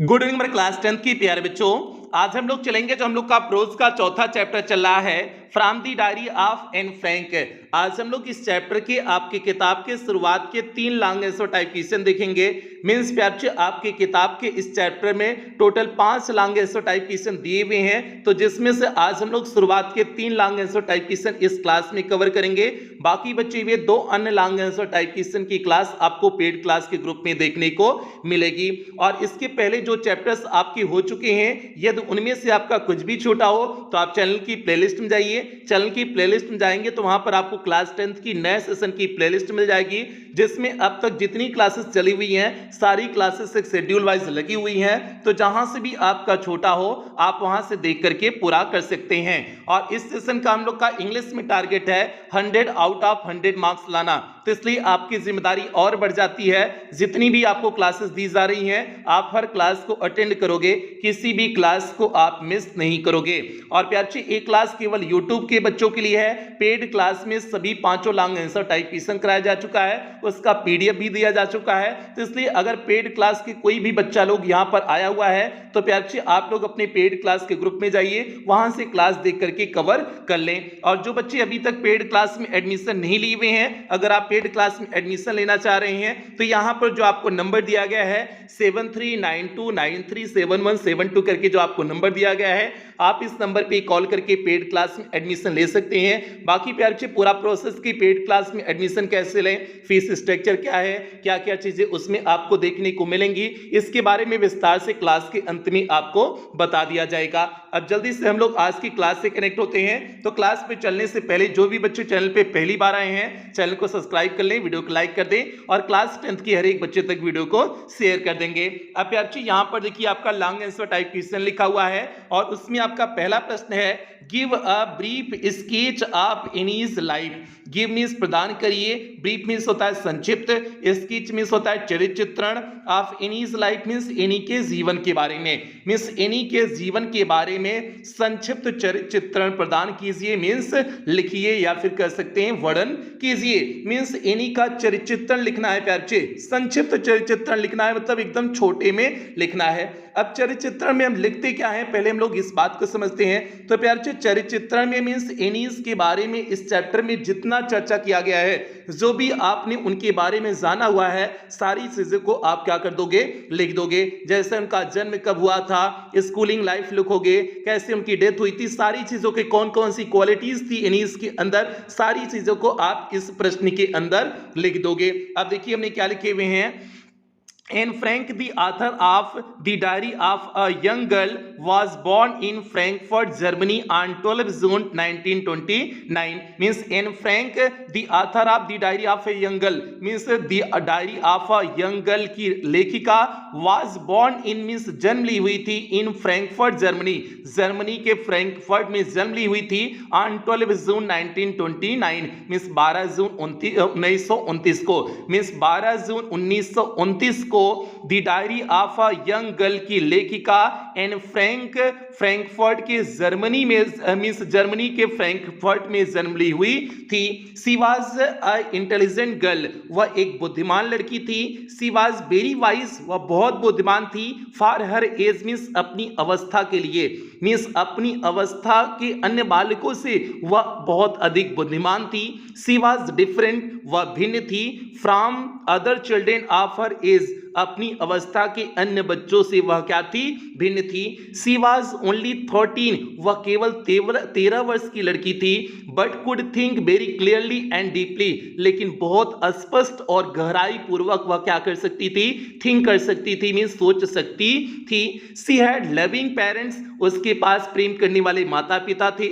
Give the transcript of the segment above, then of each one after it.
Good evening मेरे class 10th की प्यारे बच्चों। आज हम लोग चलेंगे जो हम लोग का प्रोज का चौथा चैप्टर चल रहा है from the diary of Anne Frank. आज हम लोग इस चैप्टर के आपकी किताब के शुरुआत के 3 लॉन्ग आंसर टाइप क्वेश्चन देखेंगे। मींस प्यारे आपकी किताब के इस चैप्टर में total 5 long answer type question दिए हुए हैं, तो जिसमें से आज हम लोग शुरुआत के 3 लॉन्ग आंसर टाइप क्वेश्चन इस क्लास में कवर करेंगे। बाकी बचे हुए 2 अन्य लॉन्ग आंसर टाइप क्वेश्चन की क्लास आपको पेड क्लास के ग्रुप में देखने को मिलेगी। और इसके पहले जो चैप्टर्स आपके हो चुके हैं, यदि उनमें से आपका कुछ भी छूटा हो तो आप चैनल की प्लेलिस्ट में जाइए। चैनल की प्लेलिस्ट में जाएंगे तो वहां पर आपको क्लास 10th की नए सेशन की प्लेलिस्ट मिल जाएगी, जिसमें अब तक जितनी क्लासेस चली हुई हैं सारी क्लासेस एक शेड्यूल वाइज लगी हुई हैं, तो जहां से भी आपका छोटा हो आप वहां से देख करके पूरा कर सकते हैं। और इस सेशन का हम लोग का इंग्लिश में टारगेट है 100 आउट ऑफ 100 मार्क्स लाना, तो इसलिए आपकी जिम्मेदारी और बढ़ जाती है। जितनी भी आपको क्लासेस दी जा रही हैं आप हर क्लास को अटेंड करोगे, किसी भी क्लास को आप मिस नहीं करोगे। और प्यार जी एक क्लास केवल यूट्यूब के बच्चों के लिए है। पेड क्लास में सभी 5 लॉन्ग आंसर टाइप क्वेश्चन कराया जा चुका है, उसका पीडीएफ भी दिया जा चुका है। तो इसलिए अगर पेड क्लास के कोई भी बच्चा लोग यहां पर आया हुआ है तो प्यार जी आप लोग अपने पेड क्लास के ग्रुप में जाइए, वहां से क्लास देख करके कवर कर लें। और जो बच्चे अभी तक पेड क्लास में एडमिशन नहीं लिए हुए हैं, अगर आप पेड क्लास में एडमिशन लेना चाह रहे हैं तो यहां पर जो आपको नंबर दिया गया है 7392937172 करके जो आपको नंबर दिया गया है, आप इस नंबर पे कॉल करके पेड क्लास में एडमिशन ले सकते हैं। बाकी प्यार से पूरा प्रोसेस की पेड क्लास में एडमिशन कैसे लें, फीस स्ट्रक्चर क्या है, क्या क्या चीजें उसमें आपको देखने को मिलेंगी, इसके बारे में विस्तार से क्लास के अंत में आपको बता दिया जाएगा। अब जल्दी से हम लोग आज की क्लास से कनेक्ट होते हैं। तो क्लास पे चलने से पहले जो भी बच्चे चैनल पे पहली बार आए हैं चैनल को सब्सक्राइब कर लें, वीडियो को लाइक कर दें और क्लास 10th की हर एक बच्चे तक वीडियो को शेयर कर देंगे। अब प्यार जी यहाँ पर देखिए आपका लॉन्ग आंसर टाइप क्वेश्चन लिखा हुआ है और उसमें आपका पहला प्रश्न है give a brief sketch of Annie's life. Give means प्रदान करिए, ब्रीफ मींस होता है संक्षिप्त, स्केच मींस होता है चरित्र चित्रण, of Annie's life means any के जीवन के बारे में, मींस एनी के जीवन के बारे में संक्षिप्त चरित्र चित्रण प्रदान कीजिए, मींस लिखिए या फिर कह सकते हैं वर्णन कीजिए। मींस एनी का चरित्र चित्रण लिखना है प्यार से, संक्षिप्त चरित्र चित्रण लिखना है, मतलब एकदम छोटे में लिखना है। अब चरित्र चित्रण में हम लिखते क्या है पहले हम लोग इस बात को समझते हैं। तो प्यार से चरित्र चित्रण में मींस एनीज के बारे में इस चैप्टर में जितना चर्चा किया गया है, जो भी आपने उनके बारे में जाना हुआ है, सारी चीजों को आप क्या कर दोगे, लिख दोगे। जैसे उनका जन्म कब हुआ था, स्कूलिंग लाइफ लिखोगे, कैसे उनकी डेथ हुई थी, सारी चीजों के कौन कौन सी क्वालिटीज थी एनीज के अंदर, सारी चीजों को आप इस प्रश्न के अंदर लिख दोगे। अब देखिए हमने क्या लिखे हुए हैं। Anne Frank, the author of The Diary of a Young Girl, was born in Frankfurt, Germany on 12 June 1929. Means Anne Frank, the author of The Diary of a Young Girl, means The Diary of a Young Girl की लेखिका was born in means जन्म ली हुई थी in Frankfurt, Germany, Germany के Frankfurt में जन्म ली हुई थी on 12 June 1929, मींस 12 जून 1929 को, मींस 12 जून 1929 को the diary of a young girl की लेखिका एन फ्रैंक फ्रैंकफर्ट के जर्मनी में मींस जर्मनी के फ्रैंकफर्ट में जन्म ली हुई थी। She was a intelligent girl, वह एक बुद्धिमान लड़की थी। सी वाज वेरी वाइज, वह बहुत बुद्धिमान थी। फॉर हर एज मींस अपनी अवस्था के लिए, मींस अपनी अवस्था के अन्य बालकों से वह बहुत अधिक बुद्धिमान थी। सी वाज डिफरेंट, वह भिन्न थी। From other children of her age, अपनी अवस्था के अन्य बच्चों से वह क्या थी, भिन्न थी। सी वाज ओनली 13, वह केवल 13 वर्ष की लड़की थी। But could think very clearly and deeply, लेकिन बहुत स्पष्ट और गहराई पूर्वक वह क्या कर सकती थी, थिंक कर सकती थी, मीन्स सोच सकती थी। सी हैड लविंग पेरेंट्स, उसके पास प्रेम करने वाले माता पिता थे।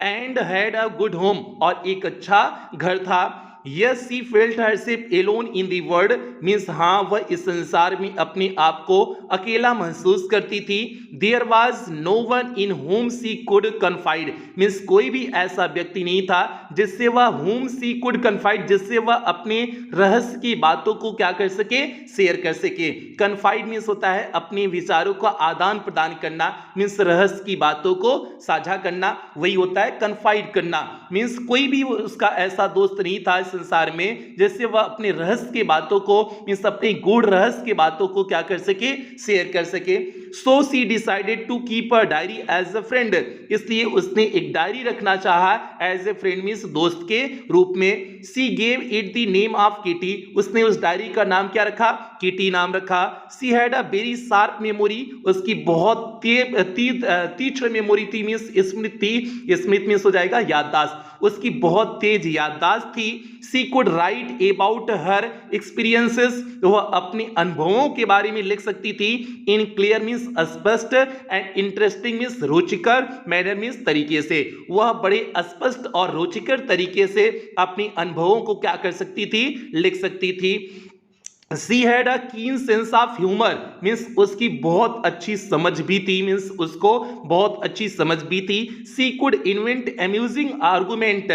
And had a good home, और एक अच्छा घर था। Yes, she felt herself alone in the world, means हाँ वह इस संसार में अपने आप को अकेला महसूस करती थी। There was no one in whom she could confide, means कोई भी ऐसा व्यक्ति नहीं था जिससे वह whom she could confide, जिससे वह अपने रहस्य की बातों को क्या कर सके, शेयर कर सके। Confide मीन्स होता है अपने विचारों का आदान प्रदान करना, मीन्स रहस्य की बातों को साझा करना, वही होता है confide करना। मीन्स कोई भी उसका ऐसा दोस्त नहीं था इस संसार में, जिससे वह अपने रहस्य की बातों को, मींस अपने गूढ़ रहस्य की बातों को क्या कर सके, शेयर कर सके। So she decided to keep a diary as a friend, इसलिए उसने एक डायरी रखना चाहा एज ए फ्रेंड, मींस दोस्त के रूप में। सी gave it the name of kitty, उसने उस डायरी का नाम क्या रखा, किटी नाम रखा। She had a very sharp memory, उसकी बहुत तीक्ष्ण मेमोरी थी, मींस स्मृति, स्मृति मींस हो जाएगा याददाश्त, उसकी बहुत तेज याददाश्त थी। She could write about her experiences, वह अपने अनुभवों के बारे में लिख सकती थी। इन क्लियर मींस स्पष्ट, एंड इंटरेस्टिंग मींस रोचकर, मैनर मींस तरीके से, वह बड़े स्पष्ट और रोचकर तरीके से अपने अनुभवों को क्या कर सकती थी, लिख सकती थी। सी हैड अ कीन सेंस ऑफ ह्यूमर, मीन्स उसकी बहुत अच्छी समझ भी थी, मीन्स उसको बहुत अच्छी समझ भी थी। She could invent amusing argument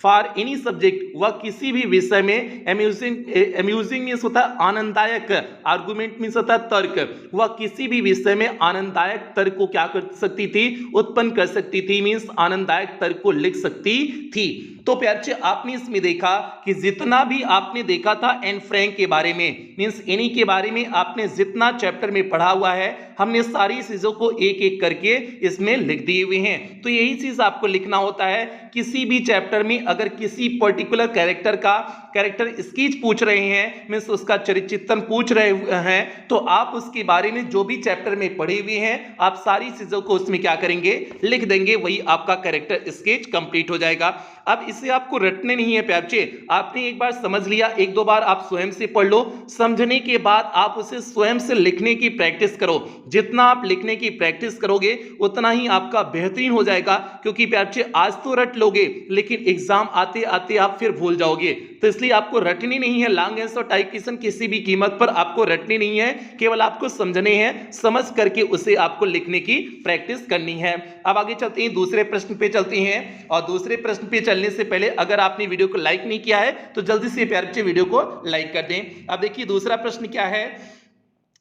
for any subject, वह किसी भी विषय में, अम्यूजिंग मीन्स होता है आनंददायक, आर्गूमेंट मीन्स होता है तर्क, वह किसी भी विषय में आनंददायक तर्क को क्या कर सकती थी, उत्पन्न कर सकती थी, मीन्स आनंददायक तर्क को लिख सकती थी। तो प्यारे बच्चे आपने इसमें देखा कि जितना भी आपने देखा था एन फ्रैंक के बारे में, मींस एनी के बारे में आपने जितना चैप्टर में पढ़ा हुआ है, हमने सारी चीजों को एक एक करके इसमें लिख दिए हुए हैं। तो यही चीज आपको लिखना होता है। किसी भी चैप्टर में अगर किसी पर्टिकुलर कैरेक्टर का कैरेक्टर स्केच पूछ रहे हैं, मींस उसका चरित्र पूछ रहे हैं, तो आप उसके बारे में जो भी चैप्टर में पढ़े हुए हैं, आप सारी चीजों को उसमें क्या करेंगे, लिख देंगे, वही आपका कैरेक्टर स्केच कंप्लीट हो जाएगा। अब इसे आपको रटने नहीं है प्यारे बच्चे, आपने एक बार समझ लिया, एक दो बार आप स्वयं से पढ़ लो, समझने के बाद आप उसे स्वयं से लिखने की प्रैक्टिस करो। जितना आप लिखने की प्रैक्टिस करोगे उतना ही आपका बेहतरीन हो जाएगा, क्योंकि प्यारे बच्चे आज तो रट लोगे लेकिन एग्जाम आते आते आप फिर भूल जाओगे। तो इसलिए आपको रटनी नहीं है, लॉन्ग आंसर टाइप क्वेश्चन किसी भी कीमत पर आपको रटनी नहीं है, केवल आपको समझने हैं, समझ करके उसे आपको लिखने की प्रैक्टिस करनी है। अब आगे चलते हैं, दूसरे प्रश्न पे चलते हैं। और दूसरे प्रश्न पे चलने से पहले अगर आपने वीडियो को लाइक नहीं किया है तो जल्दी से प्यारे बच्चे वीडियो को लाइक कर दें। अब देखिए दूसरा प्रश्न क्या है,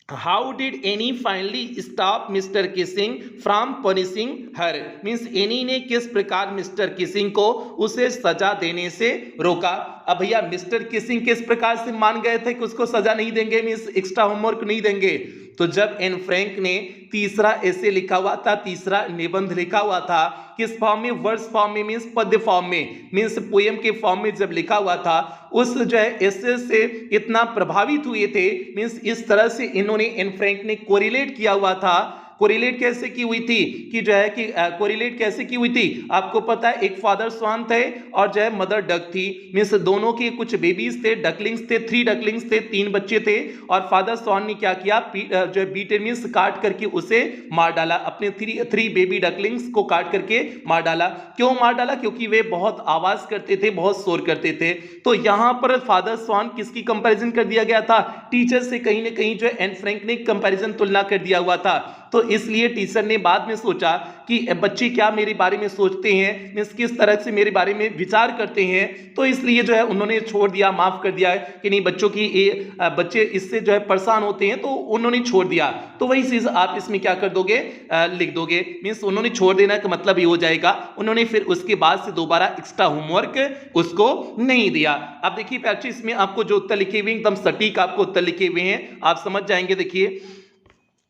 how did any finally stop mister Keesing from punishing her, means any ने किस प्रकार मिस्टर किसिंग को उसे सजा देने से रोका। अब भैया मिस्टर किसिंग किस प्रकार से मान गए थे कि उसको सजा नहीं देंगे, मीन्स एक्स्ट्रा होमवर्क नहीं देंगे। तो जब एन फ्रैंक ने तीसरा ऐसे लिखा हुआ था, तीसरा निबंध लिखा हुआ था, किस फॉर्म में, वर्स फॉर्म में, मीन्स पद्य फॉर्म में, मीन्स पोएम के फॉर्म में जब लिखा हुआ था, उस जो है ऐसे से इतना प्रभावित हुए थे, मीन्स इस तरह से इन्होंने एन फ्रैंक ने कोरिलेट किया हुआ था। कोरिलेट कैसे की हुई थी कि जो है कि कोरिलेट कैसे की हुई थी, आपको पता है एक फादर स्वान थे और जो है मदर डक थी, मीन्स दोनों के कुछ बेबीज थे, डकलिंग्स थे, 3 डकलिंग्स थे, 3 बच्चे थे, और फादर स्वान ने क्या किया, जो है बीटेड मीन्स काट करके उसे मार डाला, अपने 3 बेबी डकलिंग्स को काट करके मार डाला। क्यों मार डाला, क्योंकि वे बहुत आवाज करते थे, बहुत शोर करते थे। तो यहां पर फादर स्वान किसकी कंपैरिजन कर दिया गया था, टीचर से कहीं ना कहीं जो है एन फ्रैंक ने कंपैरिजन तुलना कर दिया हुआ था। तो इसलिए टीचर ने बाद में सोचा कि बच्चे क्या मेरे बारे में सोचते हैं, मींस किस तरह से मेरे बारे में विचार करते हैं, तो इसलिए जो है उन्होंने छोड़ दिया, माफ कर दिया कि नहीं बच्चों की बच्चे इससे जो है परेशान होते हैं, तो उन्होंने छोड़ दिया। तो वही चीज आप इसमें क्या कर दोगे, लिख दोगे, मींस उन्होंने छोड़ देना का मतलब ये हो जाएगा उन्होंने फिर उसके बाद से दोबारा एक्स्ट्रा होमवर्क उसको नहीं दिया। अब देखिए बच्चे इसमें आपको जो उत्तर लिखे हुए एकदम सटीक आपको उत्तर लिखे हुए हैं, आप समझ जाएंगे। देखिए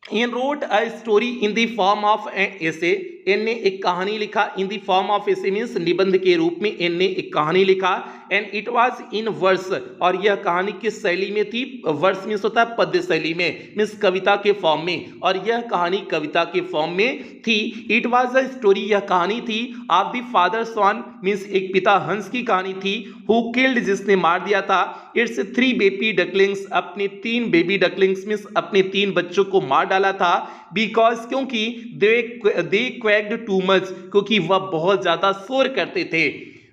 Ian wrote a story in the form of an essay, Anne ने एक कहानी लिखा, in the form of essay means निबंध के रूप में एन ने एक कहानी लिखा, and it was in verse, और यह कहानी किस शैली में थी, वर्स मीन्स होता है पद्य शैली में, मीन्स कविता के फॉर्म में, और यह कहानी कविता के फॉर्म में थी। इट वाज अ स्टोरी, यह कहानी थी, of the father swan means एक पिता हंस की कहानी थी, हु किल्ड जिसने मार दिया था, इट्स 3 बेबी डकलिंग्स, अपने 3 बेबी डकलिंग्स मीन्स अपने 3 बच्चों को मार डाला था, बिकॉज क्योंकि दे क्वैक्ड टू मच, क्योंकि वह बहुत ज्यादा शोर करते थे,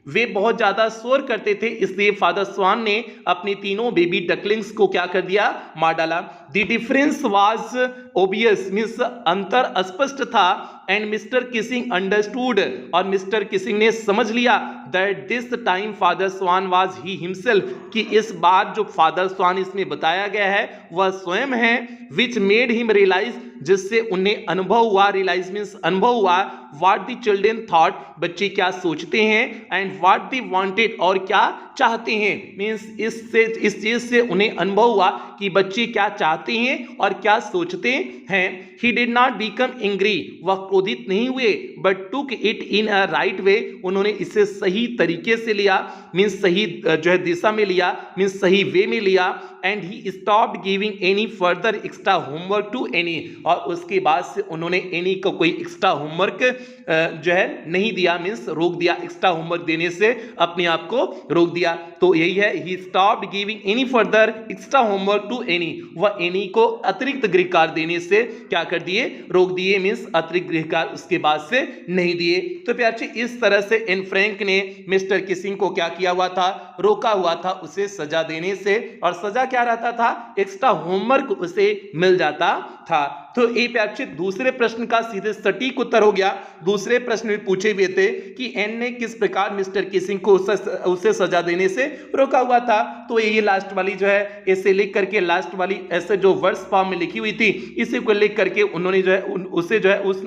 वे बहुत ज्यादा शोर करते थे, इसलिए फादर स्वान ने अपनी तीनों बेबी डकलिंग्स को क्या कर दिया, मार डाला। The difference was obvious means अंतर स्पष्ट था, एंड मिस्टर किसिंग अंडरस्टूड, और मिस्टर किसिंग ने समझ लिया, that this time father swan was he himself, कि इस बार जो फादर स्वान इसमें बताया गया है वह स्वयं है, विच मेड हिम रियलाइज, जिससे उन्हें अनुभव हुआ, रियलाइज मींस अनुभव हुआ, व्हाट द चिल्ड्रन थॉट, बच्चे क्या सोचते हैं, एंड व्हाट दे वांटेड, और क्या चाहते हैं, मींस इस चीज से उन्हें अनुभव हुआ कि बच्चे क्या चाहते हैं और क्या सोचते हैं। He did not become angry, वह क्रोधित नहीं हुए, but took it in a right way, उन्होंने इसे सही तरीके से लिया, मींस सही जो है दिशा में लिया, मींस सही वे में लिया। And he stopped giving any further extra homework to Annie, और उसके बाद से उन्होंने एनी को कोई एक्स्ट्रा होमवर्क जो है नहीं दिया, मींस रोक दिया, एक्स्ट्रा होमवर्क देने से अपने आप को रोक दिया। तो यही है, he stopped giving any further extra homework to Annie, वह एनी को अतिरिक्त गृह कार्य देने से क्या कर दिए, रोक दिए, मींस अतिरिक्त गृह कार्य उसके बाद से नहीं दिए। तो प्यार जी इस तरह से एन फ्रैंक ने मिस्टर किसिंग को क्या किया हुआ था, रोका हुआ था उसे सजा देने से, और सजा क्या रहता था, एक्स्ट्रा होमवर्क उसे मिल जाता था। तो ये प्यार जी दूसरे प्रश्न का सीधे सटीक उत्तर हो गया। दूसरे प्रश्न में पूछे हुए थे कि एन ने किस प्रकार मिस्टर किसिंग को उसे सजा देने से रोका हुआ था। तो ये लास्ट वाली जो है ऐसे लिख करके, लास्ट वाली ऐसे जो वर्ड्स फॉर्म में लिखी हुई थी, इसी को लिख करके उन्होंने जो है उसे जो है उस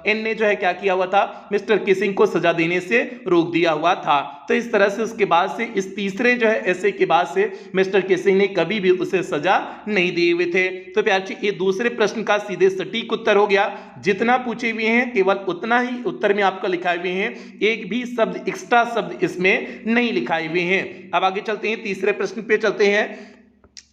एन ने जो है क्या किया हुआ था, मिस्टर किसिंग को सजा देने से रोक दिया हुआ था। तो इस तरह से उसके बाद से इस तीसरे जो है ऐसे के बाद से मिस्टर किसिंग ने कभी भी उसे सजा नहीं दिए हुए थे। तो प्यार जी ये दूसरे प्रश्न का सीधे सटीक उत्तर हो गया। जितना पूछे हुए हैं केवल उतना ही उत्तर में आपका लिखाए हुए हैं, एक भी शब्द एक्स्ट्रा शब्द इसमें नहीं लिखाए हुए हैं। अब आगे चलते हैं, तीसरे प्रश्न पे चलते हैं,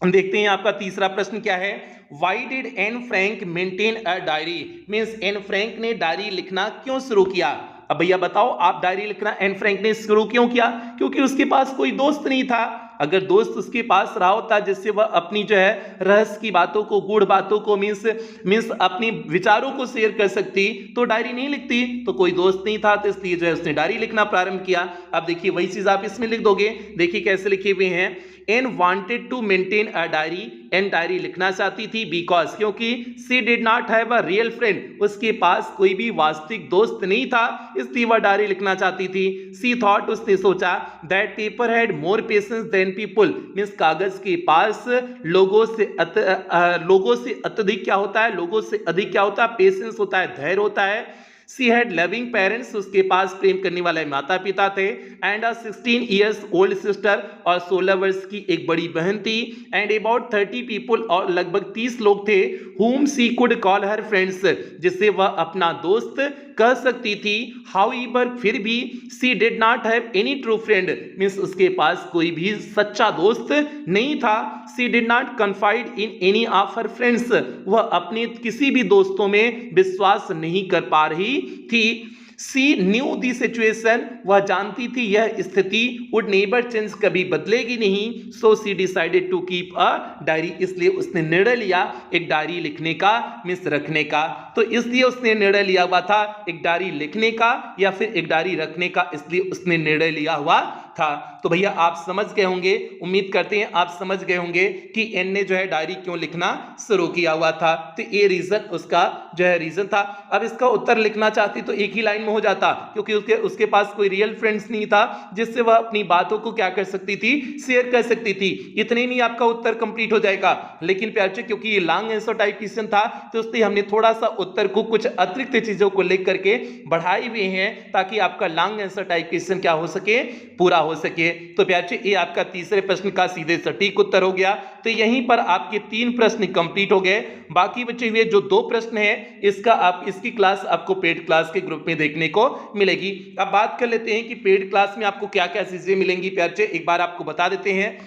देखते हैं आपका तीसरा प्रश्न क्या है। Why did Anne Frank maintain a diary, means Anne Frank ने डायरी लिखना क्यों शुरू किया। अब भैया बताओ, आप डायरी लिखना एन फ्रैंक ने शुरू क्यों किया, क्योंकि उसके पास कोई दोस्त नहीं था। अगर दोस्त उसके पास रहा होता जिससे वह अपनी जो है रहस्य की बातों को, गूढ़ बातों को, मींस अपनी विचारों को शेयर कर सकती, तो डायरी नहीं लिखती। तो कोई दोस्त नहीं था, तो इसलिए जो है उसने डायरी लिखना प्रारंभ किया। अब देखिए वही चीज आप इसमें लिख दोगे, देखिए कैसे लिखे हुए हैं। Anne wanted to maintain a diary, Anne diary लिखना चाहती थी, बिकॉज क्योंकि she did not have a real friend, उसके पास कोई भी वास्तविक दोस्त नहीं था, इसलिए वह डायरी लिखना चाहती थी। सी थॉट, उसने सोचा, that paper had more patience than people, means कागज के पास लोगों से अत्यधिक क्या होता है, लोगों से अधिक क्या होता है, पेशेंस होता है, धैर्य होता है। सी हैड लविंग पेरेंट्स, उसके पास प्रेम करने वाले माता पिता थे। And a 16 years old sister, और 16 वर्ष की एक बड़ी बहन थी। एंड अबाउट 30 पीपल, और लगभग 30 लोग थे। whom she could call her friends, जिसे वह अपना दोस्त कह सकती थी। however, फिर भी she did not have any true friend, means उसके पास कोई भी सच्चा दोस्त नहीं था। she did not confide in any of her friends, वह अपने किसी भी दोस्तों में विश्वास नहीं कर पा रही थी। सी न्यू दी सिचुएशन, वह जानती थी यह स्थिति वुड नेवर चेंज, कभी बदलेगी नहीं। So she decided to keep a diary, इसलिए उसने निर्णय लिया एक डायरी लिखने का, मींस रखने का। तो इसलिए उसने निर्णय लिया हुआ था एक डायरी लिखने का या फिर एक डायरी रखने का, इसलिए उसने निर्णय लिया हुआ था। तो भैया आप समझ गए होंगे, उम्मीद करते हैं आप समझ गए होंगे कि एन ने जो है डायरी क्यों लिखना शुरू किया हुआ था। तो ये रीजन उसका जो है रीजन था। अब इसका उत्तर लिखना चाहती तो एक ही लाइन में हो जाता, क्योंकि उसके पास कोई रियल फ्रेंड्स नहीं था जिससे वह अपनी बातों को क्या कर सकती थी, शेयर कर सकती थी। इतने में आपका उत्तर कंप्लीट हो जाएगा। लेकिन प्यार से क्योंकि ये लॉन्ग आंसर टाइप क्वेश्चन था, तो इसलिए हमने थोड़ा सा उत्तर को कुछ अतिरिक्त चीजों को लिख करके बढ़ाए हुए हैं, ताकि आपका लॉन्ग आंसर टाइप क्वेश्चन क्या हो सके, पूरा हो सके। तो प्यार से ये आपका तीसरे प्रश्न का सीधे सटीक उत्तर हो गया। तो यहीं पर आपके 3 प्रश्न कंप्लीट हो गए। बाकी बचे हुए जो 2 प्रश्न हैं, इसकी क्लास आपको पेड क्लास के ग्रुप में देखने को मिलेगी। अब बात कर लेते हैं कि पेड क्लास में आपको क्या क्या चीजें मिलेंगी। प्यार से एक बार आपको बता देते हैं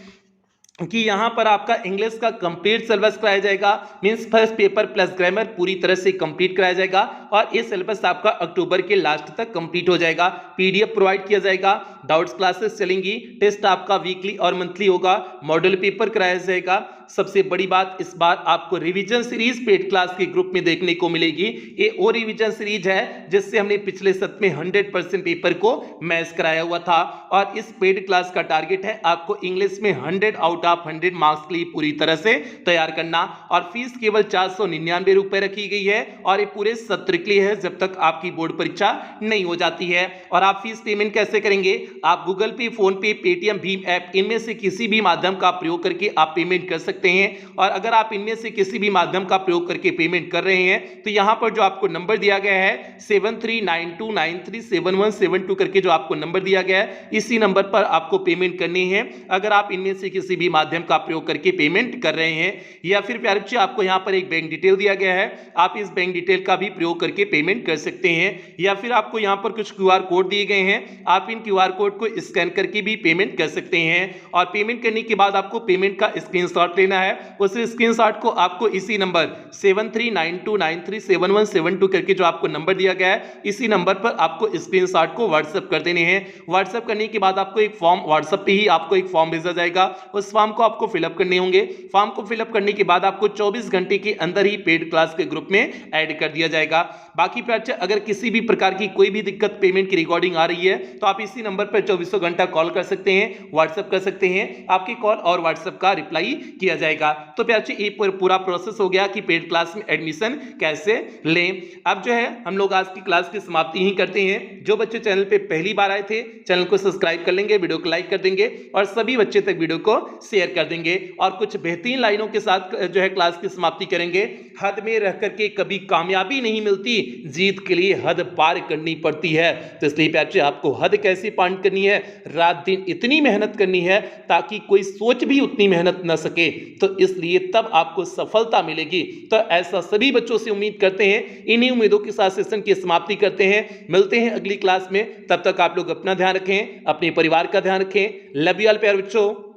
कि यहाँ पर आपका इंग्लिश का कंप्लीट सिलेबस कराया जाएगा, means first paper plus grammar पूरी तरह से कंप्लीट कराया जाएगा, और ये सिलेबस आपका अक्टूबर के लास्ट तक कंप्लीट हो जाएगा। पीडीएफ प्रोवाइड किया जाएगा, डाउट्स क्लासेस चलेंगी, टेस्ट आपका वीकली और मंथली होगा, मॉडल पेपर कराया जाएगा। सबसे बड़ी बात, इस बार आपको रिवीजन सीरीज पेड क्लास के ग्रुप में देखने को मिलेगी। ये वो रिवीजन सीरीज है जिससे हमने पिछले सत्र में 100% पेपर को मैच कराया हुआ था, और इस पेड क्लास का टारगेट है आपको इंग्लिश में 100 आउट ऑफ 100 मार्क्स के लिए पूरी तरह से तैयार करना। और फीस केवल 499 रुपए रखी गई है, और ये पूरे सत्र के लिए है जब तक आपकी बोर्ड परीक्षा नहीं हो जाती है। और आप फीस पेमेंट कैसे करेंगे, आप गूगल पे, फोन पे, पेटीएम, भीम ऐप, इनमें से किसी भी माध्यम का प्रयोग करके आप पेमेंट कर सकते सकते हैं। और अगर आप इनमें से किसी भी माध्यम का प्रयोग करके पेमेंट कर रहे हैं तो यहाँ पर जो आपको नंबर दिया गया है 7392937172 करके जो आपको नंबर दिया गया है, इसी नंबर पर आपको पेमेंट करनी है अगर आप इनमें से किसी भी माध्यम का प्रयोग करके पेमेंट कर रहे हैं। या फिर प्यारे बच्चे आपको यहाँ पर एक बैंक डिटेल दिया गया है, आप इस बैंक डिटेल का भी प्रयोग करके पेमेंट कर सकते हैं। या फिर आपको यहाँ पर कुछ क्यूआर कोड दिए गए हैं, आप इन क्यूआर कोड को स्कैन करके भी पेमेंट कर सकते हैं। और पेमेंट करने के बाद आपको पेमेंट का स्क्रीनशॉट लेना है, उस स्क्रीनशॉट को आपको इसी नंबर 7392937172 करके जो आपको नंबर दिया गया है, इसी नंबर पर आपको स्क्रीनशॉट को व्हाट्सएप कर देने हैं। व्हाट्सएप करने के बाद आपको एक फॉर्म व्हाट्सएप पे ही आपको एक फॉर्म भेजा जाएगा, उस फॉर्म को आपको फिलअप करने होंगे। फॉर्म को फिलअप करने के बाद आपको 24 घंटे के अंदर ही पेड क्लास के ग्रुप में ऐड कर दिया जाएगा। बाकी बच्चे अगर किसी भी प्रकार की कोई भी दिक्कत पेमेंट की रिकॉर्डिंग आ रही है तो आप इसी नंबर पर 24 घंटा कॉल कर सकते हैं, व्हाट्सएप कर सकते हैं, आपकी कॉल और व्हाट्सएप का रिप्लाई किया जाएगा। तो बच्चे ये पूरा प्रोसेस हो गया कि पेड क्लास में एडमिशन कैसे लें। अब जो है हम लोग आज की क्लास की समाप्ति ही करते हैं। जो बच्चे चैनल पे पहली बार आए थे चैनल को सब्सक्राइब कर लेंगे, वीडियो को लाइक कर देंगे और सभी बच्चे तक वीडियो को शेयर कर देंगे। और कुछ बेहतरीन लाइनों के साथ जो है क्लास की समाप्ति करेंगे। हद में रह करके कभी कामयाबी नहीं मिलती, जीत के लिए हद पार करनी पड़ती है। तो इसलिए बच्चे आपको हद कैसे पार करनी है, रात दिन इतनी मेहनत करनी है ताकि कोई सोच भी उतनी मेहनत न सके, तो इसलिए तब आपको सफलता मिलेगी। तो ऐसा सभी बच्चों से उम्मीद करते हैं। इन्हीं उम्मीदों के साथ सेशन की समाप्ति करते हैं। मिलते हैं अगली क्लास में, तब तक आप लोग अपना ध्यान रखें, अपने परिवार का ध्यान रखें। लव यू ऑल प्यारे बच्चों।